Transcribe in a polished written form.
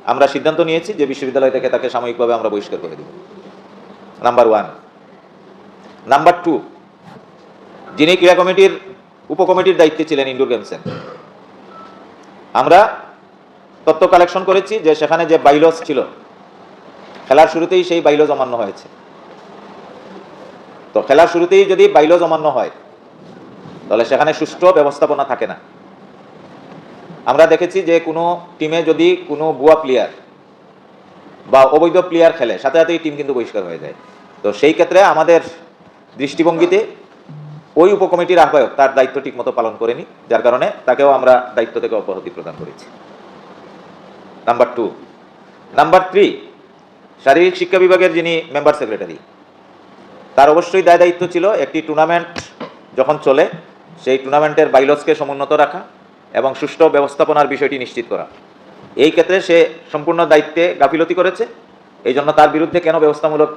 আমরা সিদ্ধান্ত নিয়েছি যে বিশ্ববিদ্যালয় থেকে তাকে সাময়িকভাবে আমরা বহিষ্কার করে দেব। নাম্বার 1। নাম্বার 2, যিনি ক্রীড়া কমিটির উপকমিটির দায়িত্বে ছিলেন ইনডোর গেমসের, আমরা তথ্য কালেকশন করেছি যে সেখানে যে বাইলজ ছিল, খেলার শুরুতেই সেই বাইলজ অমান্য হয়েছে। তো খেলার শুরুতেই যদি বাইলজ অমান্য হয় তাহলে সেখানে সুষ্ঠু ব্যবস্থাপনা থাকে না। আমরা দেখেছি যে কোনো টিমে যদি কোনো ভুয়া প্লেয়ার বা অবৈধ প্লেয়ার খেলে, সাথে সাথেই টিম কিন্তু বহিষ্কার হয়ে যায়। তো সেই ক্ষেত্রে আমাদের দৃষ্টিভঙ্গিতে ওই উপকমিটির আহ্বায়ক তার দায়িত্ব ঠিকমতো পালন করেনি, যার কারণে তাকেও আমরা দায়িত্ব থেকে অব্যাহতি প্রদান করেছি। নাম্বার 2। নাম্বার 3, শারীরিক শিক্ষা বিভাগের যিনি মেম্বার সেক্রেটারি, তার অবশ্যই দায় দায়িত্ব ছিল একটি টুর্নামেন্ট যখন চলে সেই টুর্নামেন্টের বাইলজকে সমুন্নত রাখা এবং সুষ্ঠু ব্যবস্থাপনার বিষয়টি নিশ্চিত করা। এই ক্ষেত্রে সে সম্পূর্ণ দায়িত্বে গাফিলতি করেছে। এই জন্য তার বিরুদ্ধে কেন ব্যবস্থামূলক